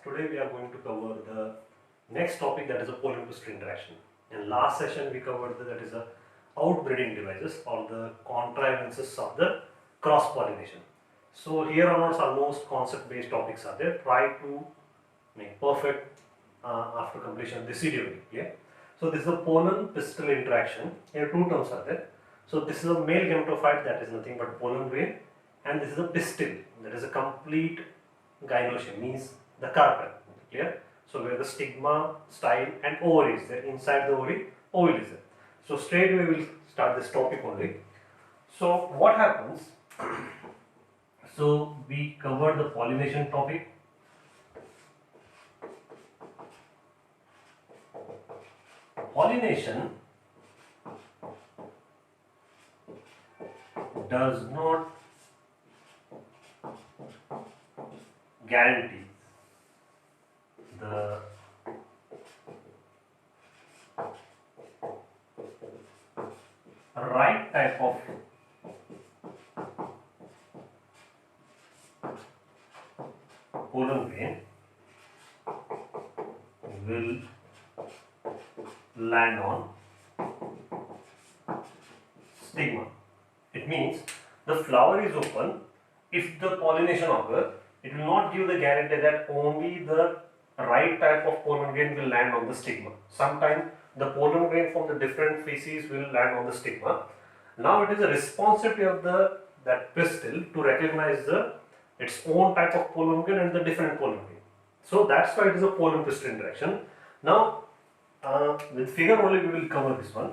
Today we are going to cover the next topic, that is a pollen-pistil interaction. In last session we covered that is a outbreeding devices or the contrivances of the cross pollination. So here onwards almost concept based topics are there. Try to make perfect after completion of this video. Yeah. So this is a pollen pistil interaction. Here two terms are there. So this is a male gametophyte, that is nothing but pollen grain, and this is a pistil, that is a complete gynoecium, means the carpel. Clear? So where the stigma, style and ovary is there. Inside the ovary, ovule is there. So straight away we will start this topic only. So what happens? So we covered the pollination topic. Pollination does not guarantee the right type of pollen grain will land on stigma. It means the flower is open. If the pollination occurs, it will not give the guarantee that only the right type of pollen grain will land on the stigma. Sometimes the pollen grain from the different species will land on the stigma. Now it is a responsibility of that pistil to recognize its own type of pollen grain and the different pollen grain. So that's why it is a pollen pistil interaction. Now with figure only we will cover this one.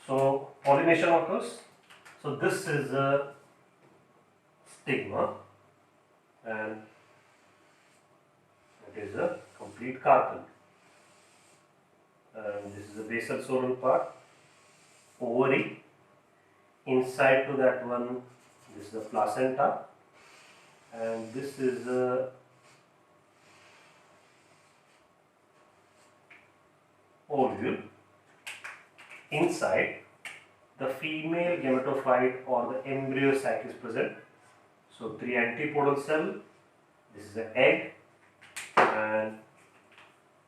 So pollination occurs. So this is a stigma and it is a complete carpel, and this is the basal solar part, ovary, inside to that one this is the placenta, and this is the ovule. Inside the female gametophyte or the embryo sac is present. So 3 antipodal cell, this is the egg, and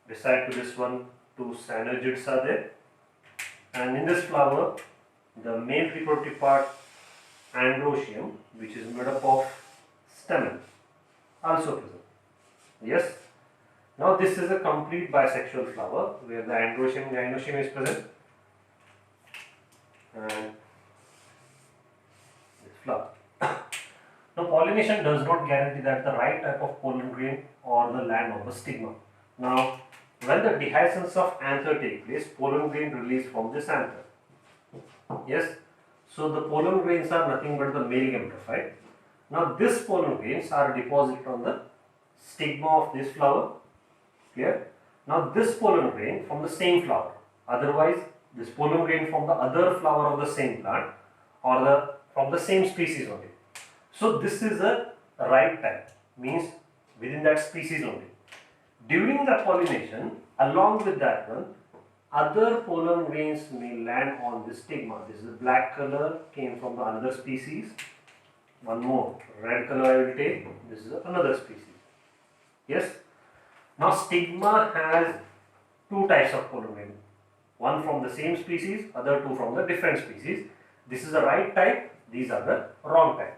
beside to this one 2 synergids are there, and in this flower the male reproductive part androecium, which is made up of stamen, also present. Yes. Now this is a complete bisexual flower where the androecium and gynoecium is present, and this flower. Now pollination does not guarantee that the right type of pollen grain or the land on the stigma. Now when the dehiscence of anther takes place, pollen grain released from this anther. Yes. So the pollen grains are nothing but the male gametophyte. Now these pollen grains are deposited on the stigma of this flower. Clear? Now this pollen grain from the same flower. Otherwise this pollen grain from the other flower of the same plant or from the same species only. So this is a right type, means within that species only. During the pollination, along with that one, other pollen grains may land on the stigma. This is the black color, came from the another species. One more red color I will take. This is another species. Yes. Now stigma has 2 types of pollen grain. One from the same species, other 2 from the different species. This is the right type, these are the wrong type.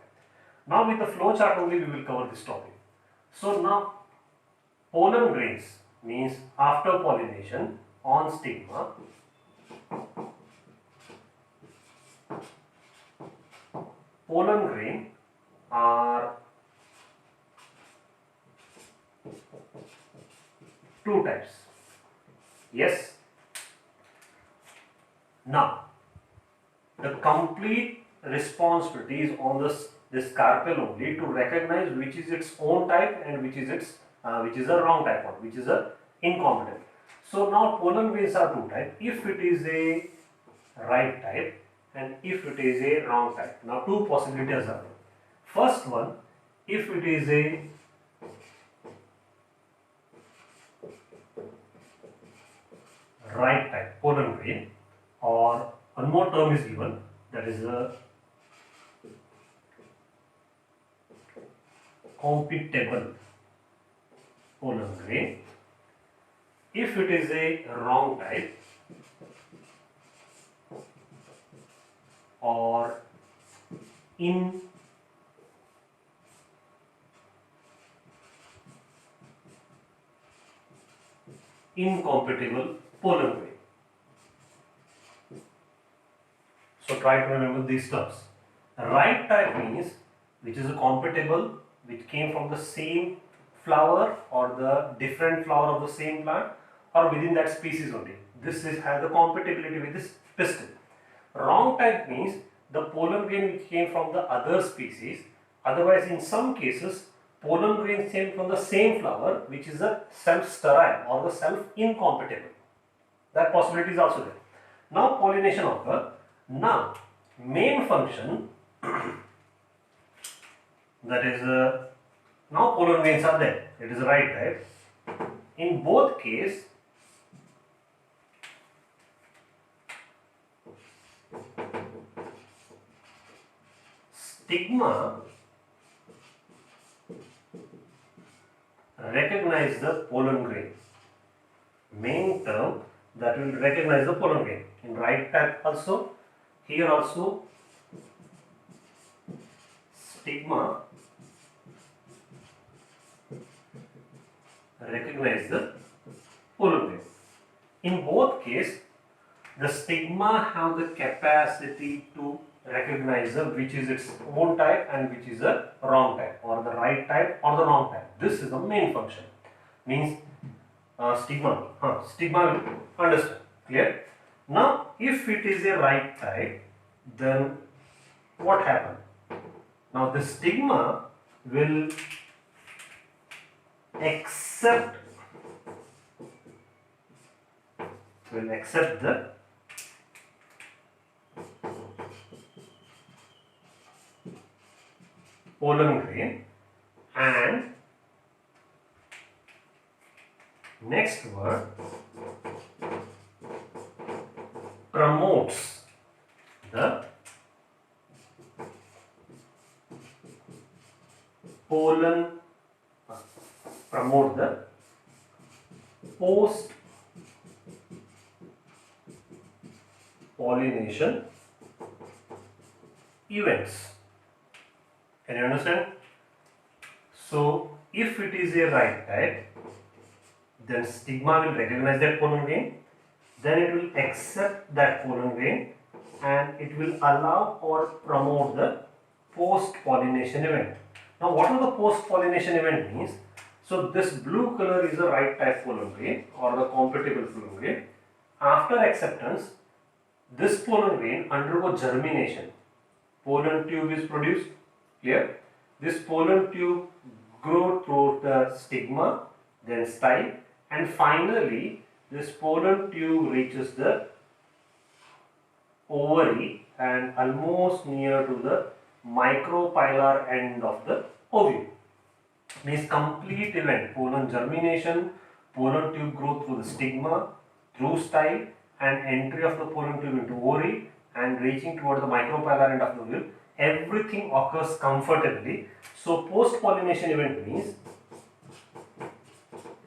Now with the flow chart only we will cover this topic. So now pollen grains means after pollination on stigma, pollen grain are 2 types. Yes. Now the complete responsibility is on this carpel only to recognize which is its own type and which is a wrong type one, which is a incompetent. So now pollen grains are 2 types. If it is a right type and if it is a wrong type. Now 2 possibilities are there. First one, if it is a right type pollen grain, or one more term is given, that is a compatible pollen grain. If it is a wrong type or incompatible pollen grain. So try to remember these terms. Right type means which is a compatible, which came from the same flower or the different flower of the same plant or within that species only. This has the compatibility with this pistil. Wrong type means the pollen grain which came from the other species. Otherwise, in some cases, pollen grain came from the same flower which is a self-sterile or the self-incompatible. That possibility is also there. Now pollination occurs. Now main function that is now pollen grains are there. It is the right type. In both case, stigma recognize the pollen grain. Main term that will recognize the pollen grain. In right type also, here also stigma recognize the pollen grain. In both case, the stigma have the capacity to recognize which is its own type and which is a wrong type, or the right type or the wrong type. This is the main function. Means stigma will understand. Clear? Now, if it is a right type, then what happens? Now, the stigma will accept the pollen grain, and next word promotes the post pollination events. Can you understand? So if it is a right type, then stigma will recognize that pollen grain, then it will accept that pollen grain and it will allow or promote the post pollination event. Now what are the post pollination event means? So this blue color is a right type pollen grain or the compatible pollen grain. After acceptance, this pollen grain undergo germination. Pollen tube is produced. Clear? This pollen tube grow through the stigma, then style, and finally this pollen tube reaches the ovary and almost near to the micropylar end of the ovule. Means complete event: pollen germination, pollen tube growth through the stigma, through style, and entry of the pollen tube into ovary and reaching toward the micropylar end of the ovule. Everything occurs comfortably. So post pollination event means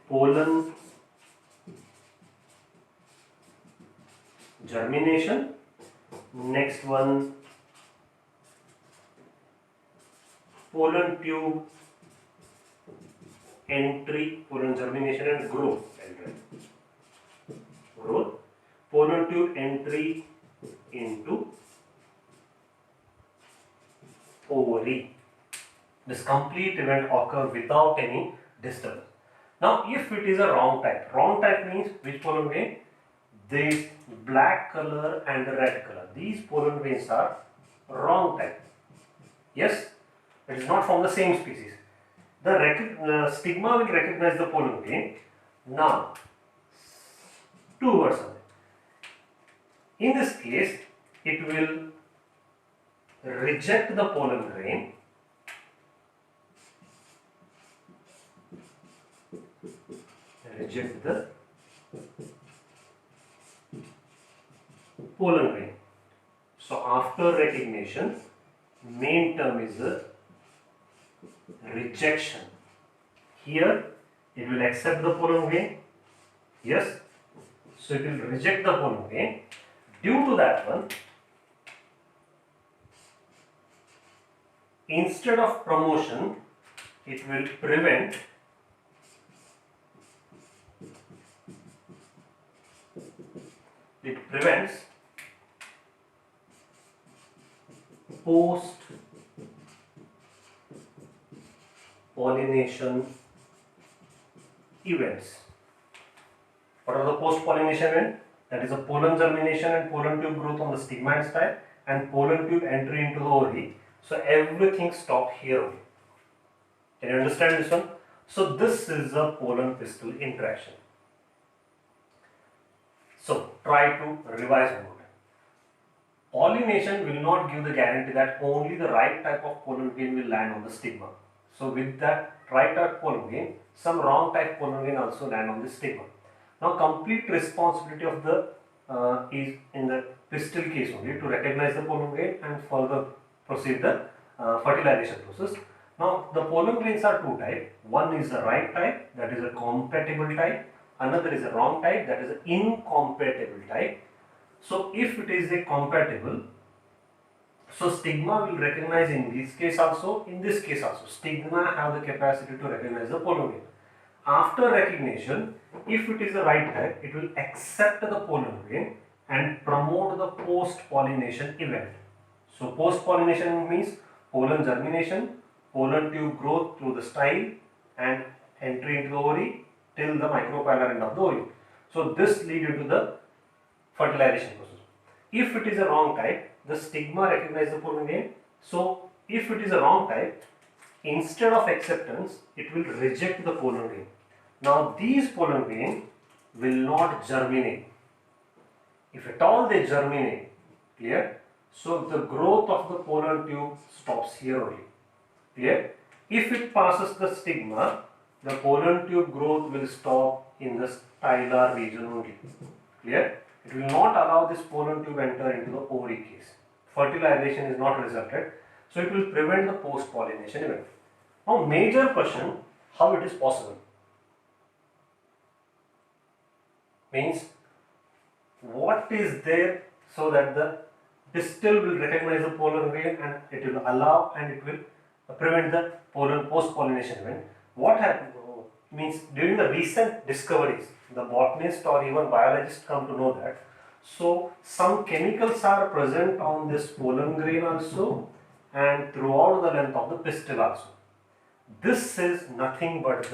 pollen germination, next one pollen tube entry, pollen germination and growth, pollen tube entry into ovary. This complete event occurs without any disturbance. Now if it is a wrong type means which pollen grain? This black color and the red color. These pollen grains are wrong type. Yes, it is not from the same species. The stigma will recognize the pollen grain. Now, two words on it. In this case, it will reject the pollen grain pollen grain. So after recognition, main term is the rejection. Here It will accept the pollen grain. Yes. So it will reject the pollen grain. Due to that one, instead of promotion, it will prevent it prevents post pollination events. What are the post pollination events? That is a pollen germination and pollen tube growth on the stigma and style, and pollen tube entry into the ovary. So everything stopped here only. Can you understand this one? So this is a pollen pistil interaction. So try to revise more. Pollination will not give the guarantee that only the right type of pollen grain will land on the stigma. So with that right type pollen grain, some wrong type pollen grain also land on the stigma. Now complete responsibility of the is in the pistil case only to recognize the pollen grain and further proceed the fertilization process. Now the pollen grains are two types. One is the right type, that is a compatible type. Another is a wrong type, that is an incompatible type. So if it is a compatible, so stigma will recognize in this case also, in this case also. Stigma have the capacity to recognize the pollen grain. After recognition, if it is the right type, it will accept the pollen grain and promote the post-pollination event. So post-pollination means pollen germination, pollen tube growth through the style and entry into the ovary till the micropylar end of the ovary. So this leads you to the fertilization process. If it is a wrong type, the stigma recognizes the pollen grain. So if it is a wrong type, instead of acceptance, it will reject the pollen grain. Now these pollen grain will not germinate. If at all they germinate, clear? So the growth of the pollen tube stops here only. Clear? If it passes the stigma, the pollen tube growth will stop in the stylar region only. Clear? It will not allow this pollen tube enter into the ovary case. Fertilization is not resulted, so it will prevent the post-pollination event. Now, major question: how it is possible? Means what is there so that the pistil will recognize the pollen grain and it will allow and it will prevent the pollen post-pollination event. What happened? Means during the recent discoveries, the botanist or even biologist come to know that so some chemicals are present on this pollen grain also and throughout the length of the pistil also. This is nothing but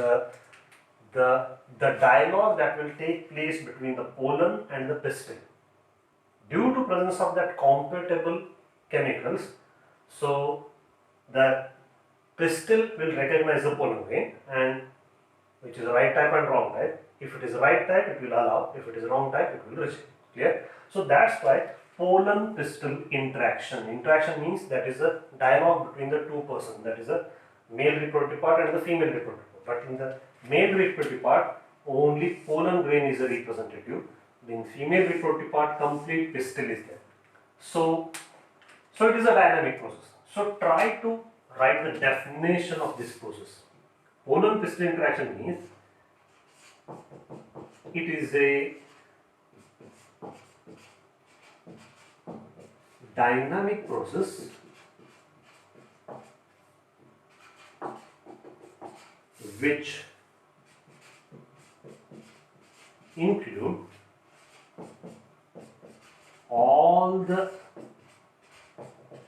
the dialogue that will take place between the pollen and the pistil. Due to presence of that compatible chemicals, so the pistil will recognize the pollen grain and which is the right type and wrong type. If it is the right type, it will allow. If it is the wrong type, it will reject. Clear? So that's why pollen pistil interaction. Interaction means that is a dialogue between the two persons. That is a male reproductive part and the female reproductive part. But in the male reproductive part, only pollen grain is a representative. In female reproductive part, complete pistil is there. So it is a dynamic process. So try to write the definition of this process. Pollen pistil interaction means it is a dynamic process which include all the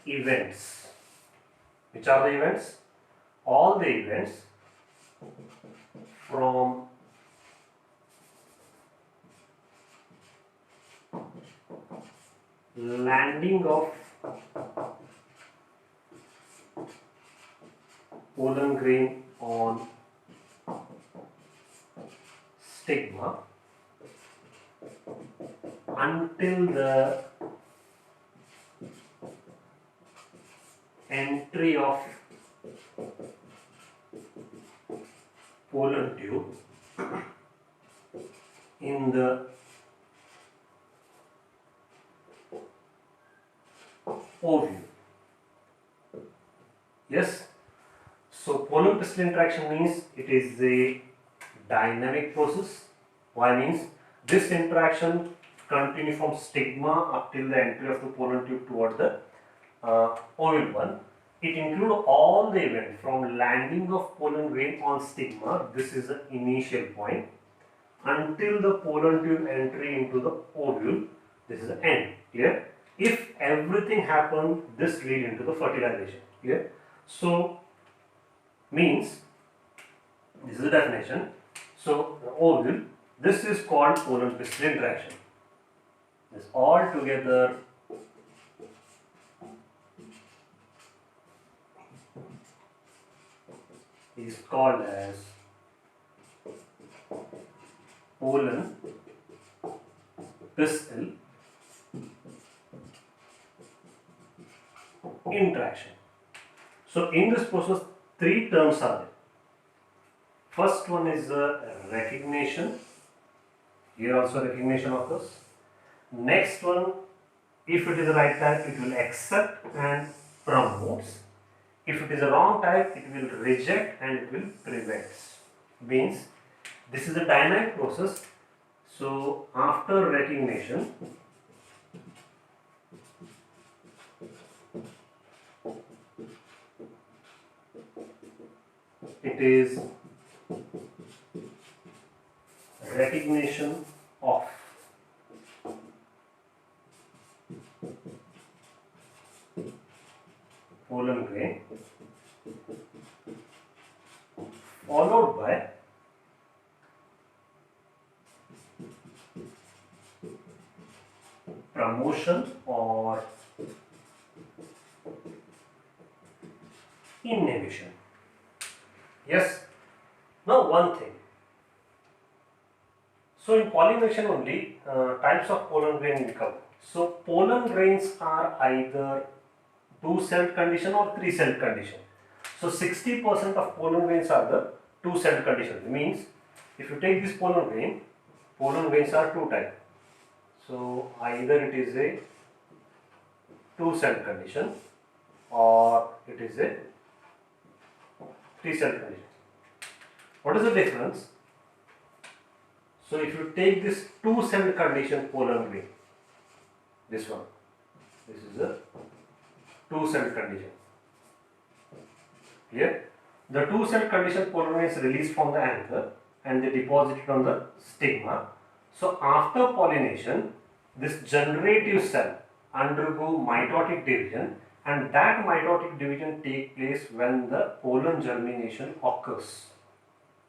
events. Which are the events? All the events from landing of pollen grain on stigma until the entry of pollen tube in the ovule. Yes. So pollen pistil interaction means it is a dynamic process. Why means this interaction continue from stigma up till the entry of the pollen tube toward the ovule one. It includes all the event from landing of pollen grain on stigma, this is the initial point, until the pollen tube entry into the ovule, this is the end. Clear? If everything happens, this lead into the fertilization. Clear? So means this is the definition. So the ovule, this is called pollen pistil interaction. This all together is called as pollen pistil interaction. So in this process, three terms are there. First one is recognition. Here also recognition occurs. Next one, if it is the right type, it will accept and promotes. If it is a wrong type, it will reject and it will prevent. Means this is a dynamic process. So after recognition, it is recognition of pollen grain followed by promotion or inhibition. Yes. Now one thing. So in pollination only, types of pollen grain will come. So pollen grains are either two-celled condition or three-celled condition. So 60% of pollen grains are the two-celled condition. It means if you take this pollen grains are two types. So either it is a two-celled condition or it is a three-celled condition. What is the difference? So if you take this two-celled condition pollen grain, this one, this is a two-celled condition. Here, the two-celled condition pollen grain is released from the anther and they deposit it on the stigma. So after pollination, this generative cell undergo mitotic division, and that mitotic division takes place when the pollen germination occurs.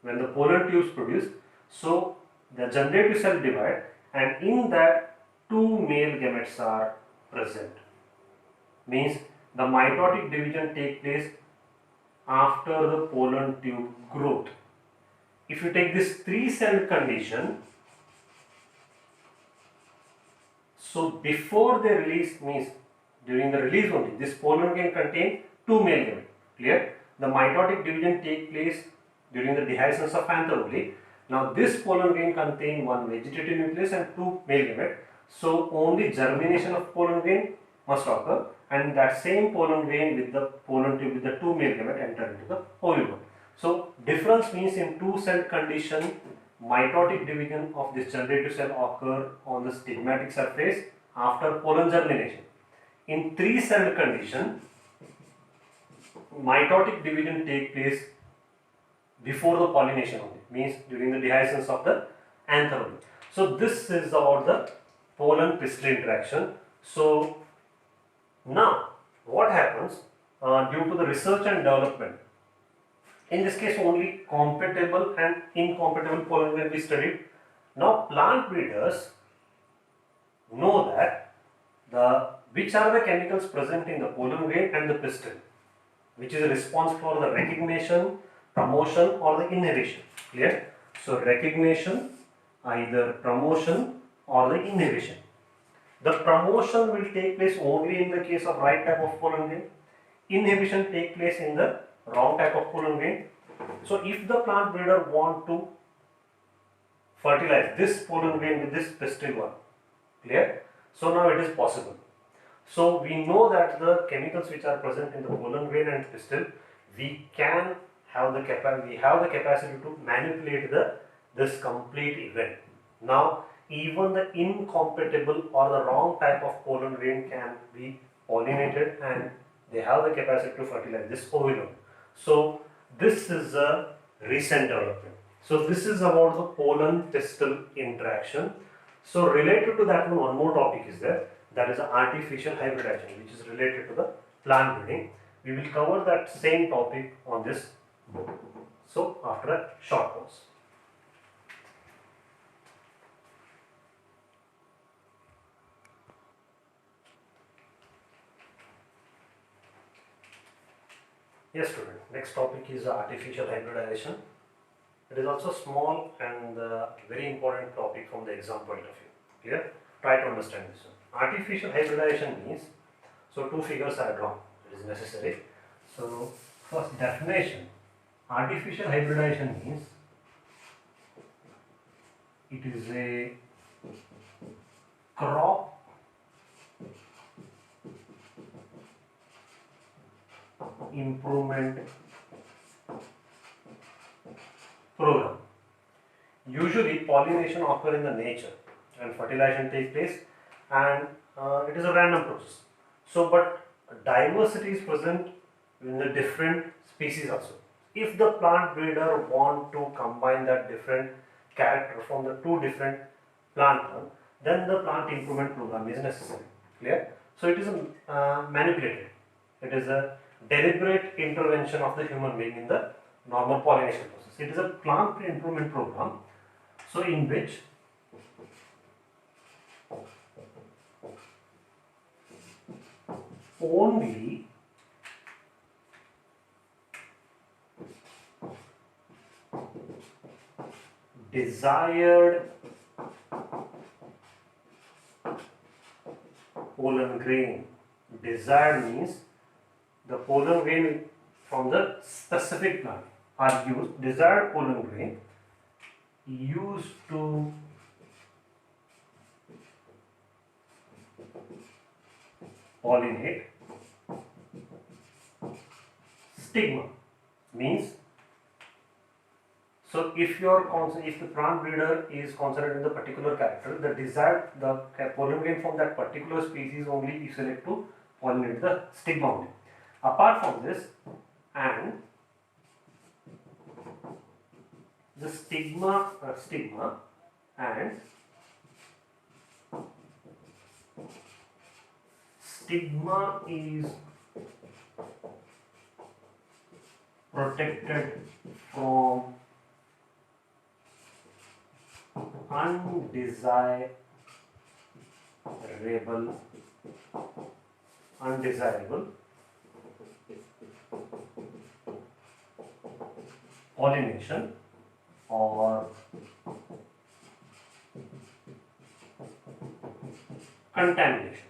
When the pollen tubes produce, so the generative cell divide, and in that two male gametes are present. Means the mitotic division takes place after the pollen tube growth. If you take this three-celled condition, so before they release, means during the release only, this pollen grain contain two male gametes. Clear? The mitotic division takes place during the dehiscence of anther only. Now this pollen grain contain one vegetative nucleus and two male gametes. So only germination of pollen grain must occur, and that same pollen grain with the pollen tube with the two male gametes enter into the ovule. So difference means in two-celled condition, mitotic division of this generative cell occur on the stigmatic surface after pollen germination. In three-celled condition, mitotic division take place before the pollination only, means during the dehiscence of the anther only. So this is about the pollen pistil interaction. So now what happens due to the research and development? In this case only compatible and incompatible pollen grain we studied. Now plant breeders know that which are the chemicals present in the pollen grain and the pistil, which is responsible for the recognition, promotion or the inhibition. Clear? So recognition, either promotion or the inhibition. The promotion will take place only in the case of right type of pollen grain. Inhibition take place in the wrong type of pollen grain. So if the plant breeder want to fertilize this pollen grain with this pistil one, clear? So now it is possible. So we know that the chemicals which are present in the pollen grain and pistil, we have the capacity to manipulate the this complete event. Now, even the incompatible or the wrong type of pollen grain can be pollinated, and they have the capacity to fertilize this ovule. So, this is a recent development. So, this is about the pollen pistil interaction. So, related to that one more topic is there, that is artificial hybridization, which is related to the plant breeding. We will cover that same topic on this book. So, after a short pause. Yes, student. Next topic is artificial hybridization. It is also small and very important topic from the exam point of view. Clear? Try to understand this one. Artificial hybridization means, so two figures are drawn. It is necessary. So, first definition. Artificial hybridization means it is a crop improvement program. Usually pollination occurs in the nature and fertilization takes place, and it is a random process. So, but diversity is present in the different species also. If the plant breeder want to combine that different character from the two different plant, then the plant improvement program is necessary. Clear? So, it is manipulated. It is a deliberate intervention of the human being in the normal pollination process. It is a plant improvement program, so in which only desired pollen grain. Desired means the pollen grain from the specific plant are used. Desired pollen grain used to pollinate stigma means, so if the plant breeder is concentrated in the particular character, the pollen grain from that particular species only you select to pollinate the stigma only. Apart from this, and the stigma and stigma is protected from undesirable pollination or contamination.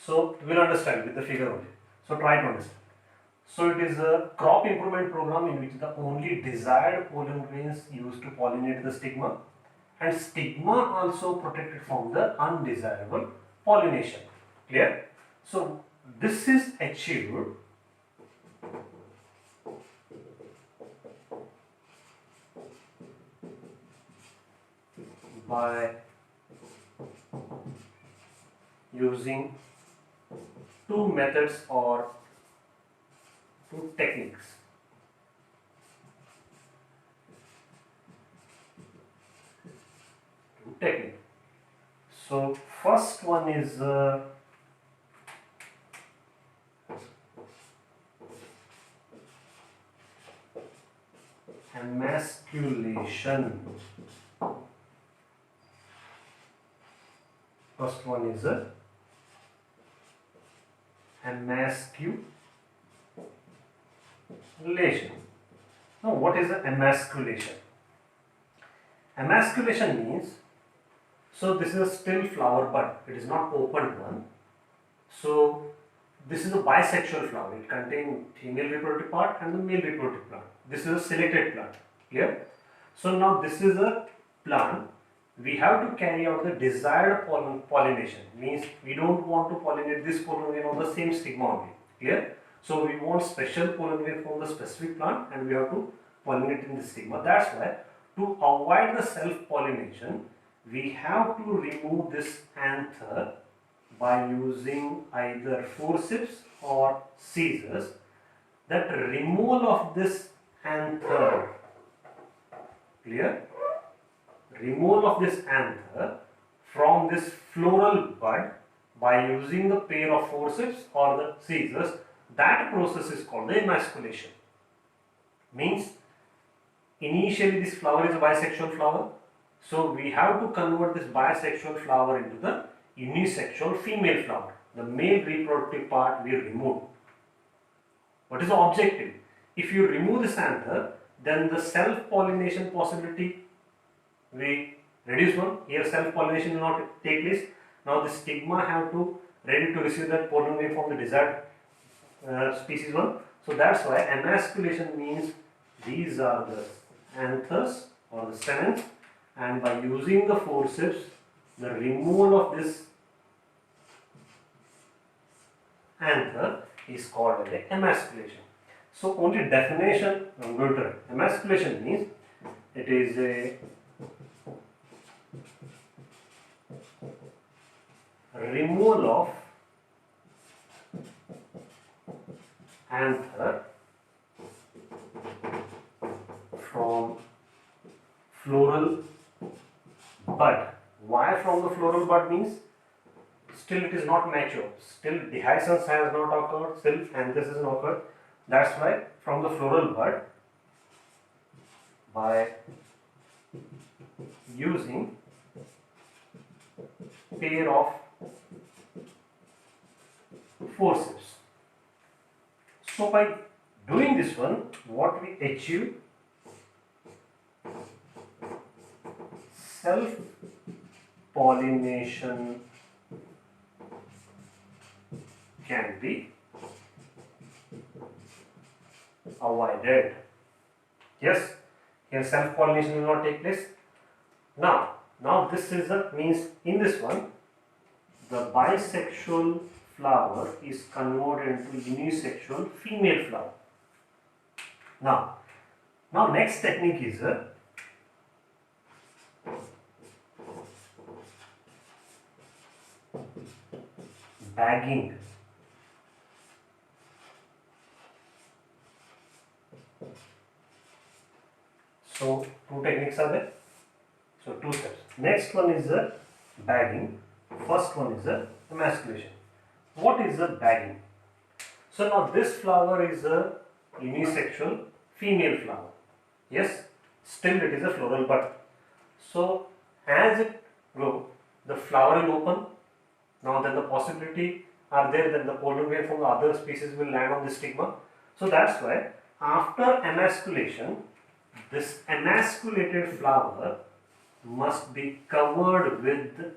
So we will understand with the figure only. So try to understand. So it is a crop improvement program in which the only desired pollen grains used to pollinate the stigma, and stigma also protected from the undesirable pollination. Clear? So this is achieved by using two methods or two techniques. So first one is emasculation. First one is emasculation. Now, what is the emasculation? Emasculation means, so this is a still flower bud, it is not opened one. So this is a bisexual flower, it contains female reproductive part and the male reproductive plant. This is a selected plant. Clear? So now this is a plant. We have to carry out the desired pollination. Means we don't want to pollinate this pollen grain on the same stigma only. Clear? So we want special pollen grain from the specific plant and we have to pollinate in the stigma. That's why to avoid the self-pollination, we have to remove this anther by using either forceps or scissors. That removal of this anther, clear? Removal of this anther from this floral bud by using the pair of forceps or the scissors, that process is called the emasculation. Means initially this flower is a bisexual flower, so we have to convert this bisexual flower into the unisexual female flower. The male reproductive part we remove. What is the objective? If you remove this anther, then the self-pollination possibility we reduce one. Here self-pollination will not take place. Now the stigma have to ready to receive that pollen grain from the desired species one. So that's why emasculation means these are the anthers or the stamens, and by using the forceps, the removal of this anther is called the emasculation. So only definition I'm going to write. Emasculation means it is a removal of anther from floral bud. Why from the floral bud means still it is not mature, still dehiscence has not occurred, still anthesis has not occurred. That's why from the floral bud by using pair of forceps. So by doing this one, what we achieve, self pollination can be avoided. Yes, here self pollination will not take place. Now this is a means in this one the bisexual flower is converted into unisexual female flower. Now next technique is bagging. So two techniques are there. So two steps. Next one is the bagging. First one is the emasculation. What is the bagging? So now this flower is a unisexual female flower. Yes, still it is a floral bud. So as it grows, the flower will open. Now then the possibility are there that the pollen grain from the other species will land on the stigma. So that's why after emasculation, this emasculated flower must be covered with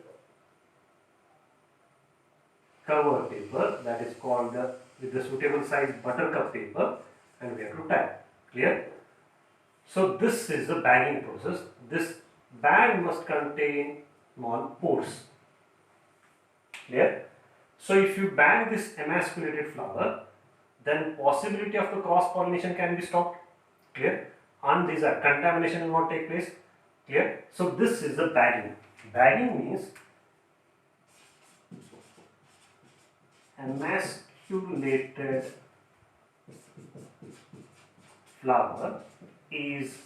cover paper, that is called with the suitable size buttercup paper, and we have to tie. Clear? So this is the bagging process. This bag must contain small pores. Clear? So if you bag this emasculated flower, then possibility of the cross pollination can be stopped. Clear? Undesired contamination will not take place. Clear? So this is the bagging. Bagging means emasculated flower is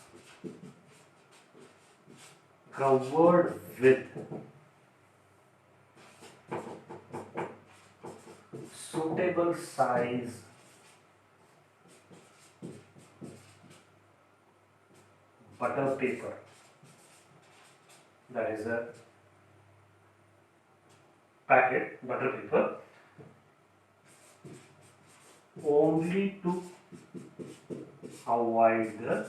covered with suitable size butter paper, that is a packet butter paper, only to avoid the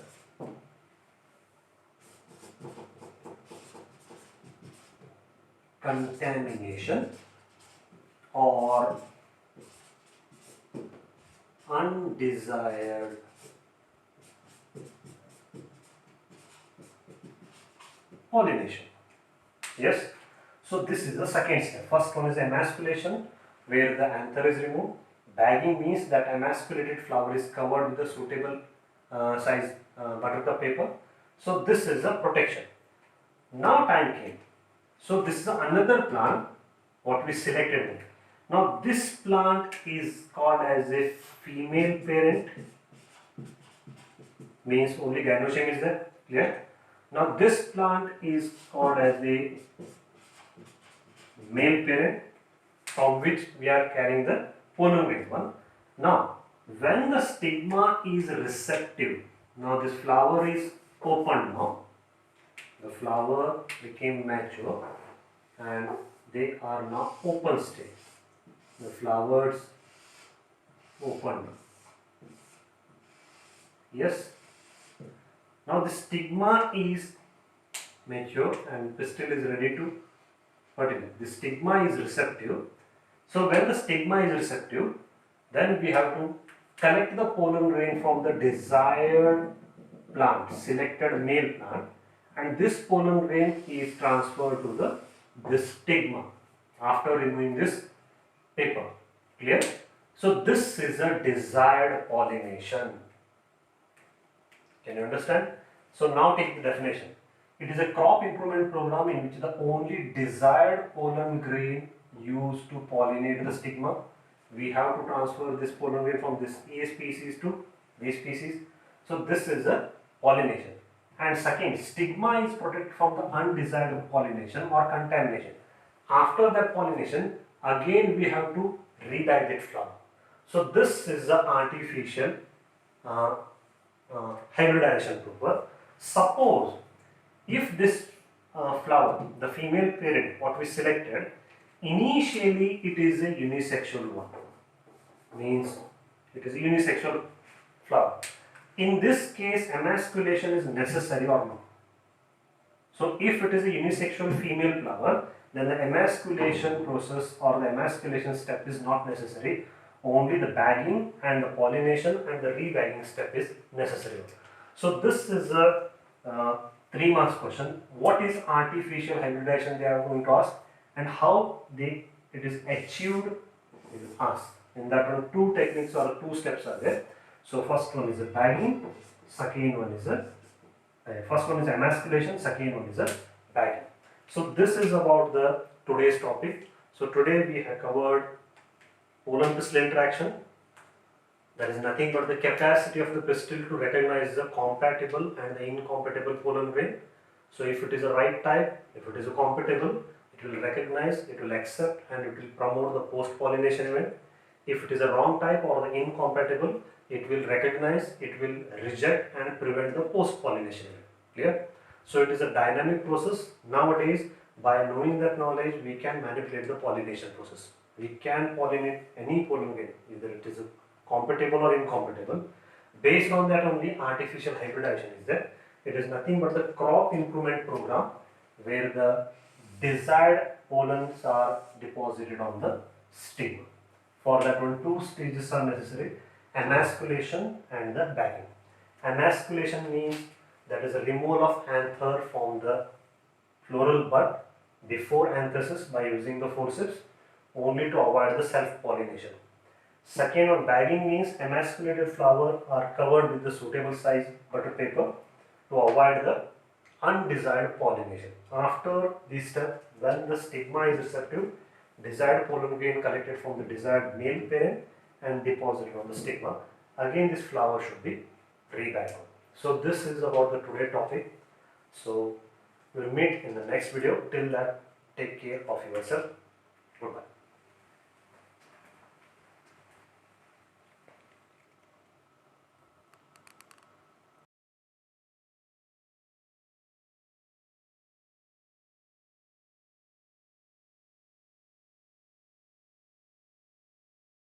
contamination or undesired pollination. Yes. So this is the second step. First one is emasculation, where the anther is removed. Bagging means that emasculated flower is covered with a suitable size buttercup paper. So this is a protection. Now time came. So this is another plant what we selected. Now this plant is called as a female parent, means only gynoecium is there, clear? Now this plant is called as a male parent from which we are carrying the pollen grain one. Now when the stigma is receptive, now this flower is open now, the flower became mature and they are now open stage. The flowers open. Yes. Now the stigma is mature and pistil is ready to fertilizate. The stigma is receptive. So when the stigma is receptive, then we have to collect the pollen grain from the desired plant, selected male plant, and this pollen grain is transferred to the stigma after removing this paper. Clear? So this is a desired pollination. Can you understand? So now take the definition. It is a crop improvement program in which the only desired pollen grain used to pollinate the stigma. We have to transfer this pollen grain from this A species to B species. So this is a pollination. And second, stigma is protected from the undesired pollination or contamination. After that pollination, again we have to re-dye that flower. So this is the artificial hybridization proper. Suppose if this flower, the female parent, what we selected, initially it is a unisexual one, means it is a unisexual flower. In this case, emasculation is necessary or not? So if it is a unisexual female flower, then the emasculation process or the emasculation step is not necessary. Only the bagging and the pollination and the rebagging step is necessary. So this is a 3 marks question. What is artificial hybridization they are going to ask, and how it is achieved is asked. In that one, 2 techniques or 2 steps are there. So first one is a bagging, second one is first one is emasculation, second one is a bagging. So this is about the today's topic. So today we have covered pollen pistil interaction. That is nothing but the capacity of the pistil to recognize the compatible and the incompatible pollen grain. So if it is a right type, if it is a compatible, it will recognize, it will accept, and it will promote the post-pollination event. If it is a wrong type or the incompatible, it will recognize, it will reject and prevent the post-pollination event. Clear? So it is a dynamic process. Nowadays, by knowing that knowledge, we can manipulate the pollination process. We can pollinate any pollen grain, either it is a compatible or incompatible. Based on that only, artificial hybridization is there. It is nothing but the crop improvement program where the desired pollens are deposited on the stigma. For that one, 2 stages are necessary: emasculation and the bagging. Emasculation means that is a removal of anther from the floral bud before anthesis by using the forceps, only to avoid the self-pollination. Second one, bagging means emasculated flower are covered with the suitable size butter paper to avoid the undesired pollination. After this step, when the stigma is receptive, desired pollen grain collected from the desired male parent and deposited on the stigma. Again, this flower should be rebagged. So this is about the today topic. So we'll meet in the next video. Till that, take care of yourself. Goodbye.